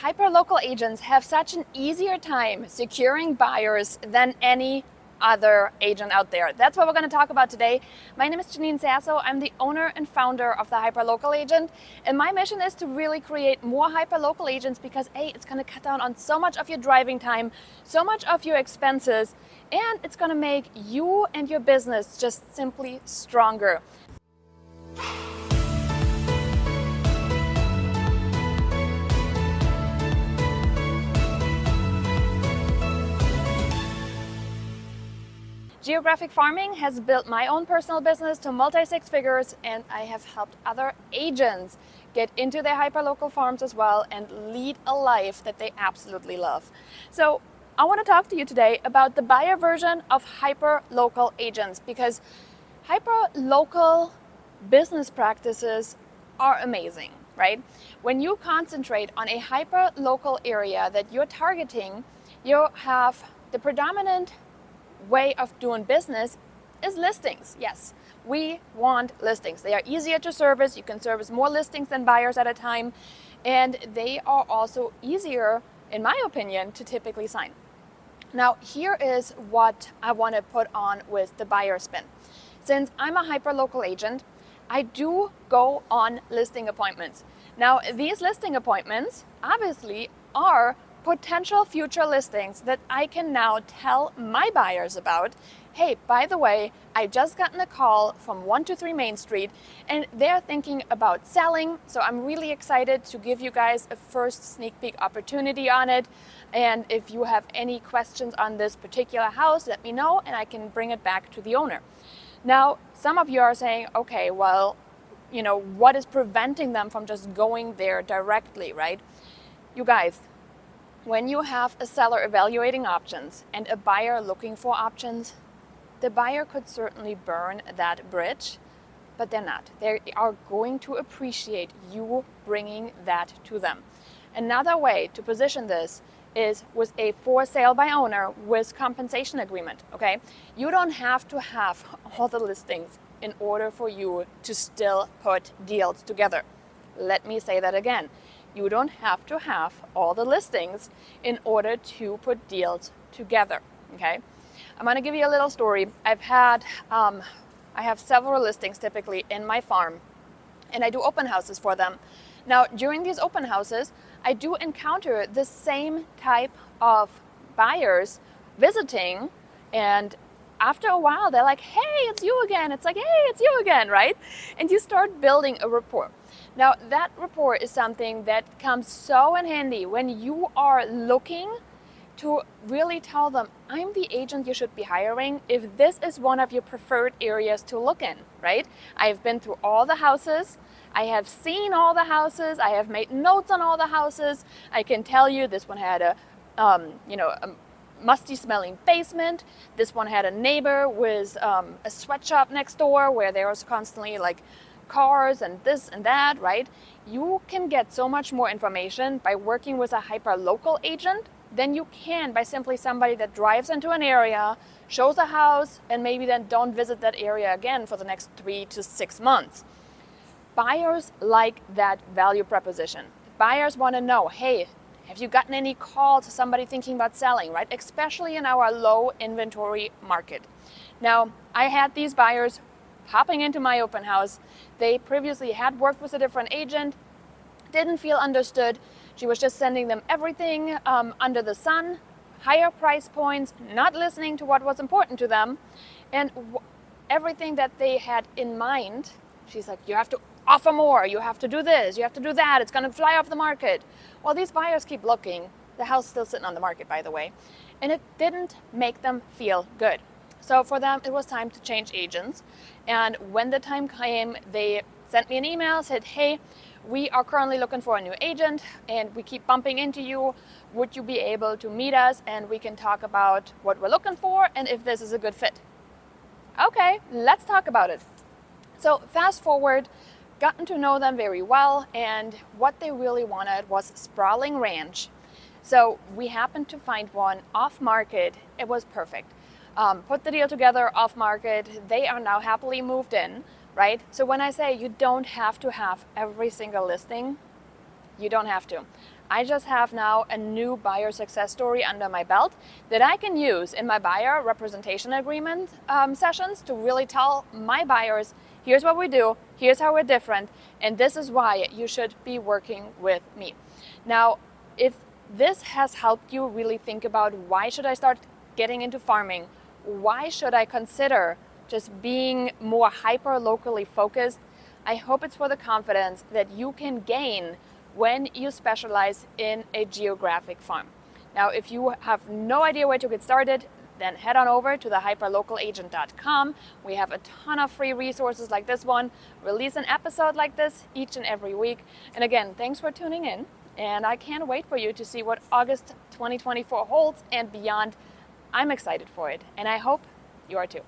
Hyperlocal agents have such an easier time securing buyers than any other agent out there. That's what we're going to talk about today. My name is Janine Sasso. I'm the owner and founder of the Hyperlocal Agent, and my mission is to really create more hyperlocal agents because A, it's going to cut down on so much of your driving time, so much of your expenses, and it's going to make you and your business just simply stronger. Geographic farming has built my own personal business to multi-six figures, and I have helped other agents get into their hyperlocal farms as well and lead a life that they absolutely love. So I want to talk to you today about the buyer version of hyperlocal agents, because hyperlocal business practices are amazing, right? When you concentrate on a hyperlocal area that you're targeting, you have the predominant way of doing business is listings. Yes, we want listings. They are easier to service. You can service more listings than buyers at a time, and they are also easier, in my opinion, to typically sign. Now, here is what I want to put on with the buyer spin. Since I'm a hyperlocal agent, I do go on listing appointments. Now, these listing appointments obviously are potential future listings that I can now tell my buyers about. Hey, by the way, I just gotten a call from 123 Main Street and they're thinking about selling. So I'm really excited to give you guys a first sneak peek opportunity on it. And if you have any questions on this particular house, let me know and I can bring it back to the owner. Now, some of you are saying, okay, well, what is preventing them from just going there directly, right? You guys, when you have a seller evaluating options and a buyer looking for options, the buyer could certainly burn that bridge, but they're not. They are going to appreciate you bringing that to them. Another way to position this is with a for sale by owner with compensation agreement, okay? You don't have to have all the listings in order for you to still put deals together. Let me say that again. You don't have to have all the listings in order to put deals together, okay? I'm gonna give you a little story. I have several listings typically in my farm, and I do open houses for them. Now, during these open houses, I do encounter the same type of buyers visiting, and after a while, they're like, hey, it's you again. It's like, hey, it's you again, right? And you start building a rapport. Now, that rapport is something that comes so in handy when you are looking to really tell them, I'm the agent you should be hiring if this is one of your preferred areas to look in, right? I've been through all the houses. I have seen all the houses. I have made notes on all the houses. I can tell you this one had a musty smelling basement. This one had a neighbor with a sweatshop next door where there was constantly like cars and this and that, right? You can get so much more information by working with a hyperlocal agent than you can by simply somebody that drives into an area, shows a house, and maybe then don't visit that area again for the next 3 to 6 months. Buyers like that value proposition. Buyers want to know, hey, have you gotten any calls to somebody thinking about selling, right? Especially in our low inventory market. Now, I had these buyers hopping into my open house. They previously had worked with a different agent, didn't feel understood. She was just sending them everything under the sun, higher price points, not listening to what was important to them. And everything that they had in mind, she's like, you have to offer more, you have to do this, you have to do that, it's gonna fly off the market. Well, these buyers keep looking. The house is still sitting on the market, by the way. And it didn't make them feel good. So for them, it was time to change agents. And when the time came, they sent me an email, said, hey, we are currently looking for a new agent and we keep bumping into you. Would you be able to meet us and we can talk about what we're looking for and if this is a good fit? Okay, let's talk about it. So fast forward, gotten to know them very well, and what they really wanted was sprawling ranch. So we happened to find one off market. It was perfect. Put the deal together off market. They are now happily moved in, right? So when I say you don't have to have every single listing, you don't have to. I just have now a new buyer success story under my belt that I can use in my buyer representation agreement sessions to really tell my buyers, here's what we do, here's how we're different, and this is why you should be working with me. Now, if this has helped you really think about why should I start getting into farming, why should I consider just being more hyper locally focused, I hope it's for the confidence that you can gain when you specialize in a geographic farm. Now, if you have no idea where to get started, then head on over to thehyperlocalagent.com. We have a ton of free resources like this one, release an episode like this each and every week. And again, thanks for tuning in. And I can't wait for you to see what August 2024 holds and beyond. I'm excited for it, and I hope you are too.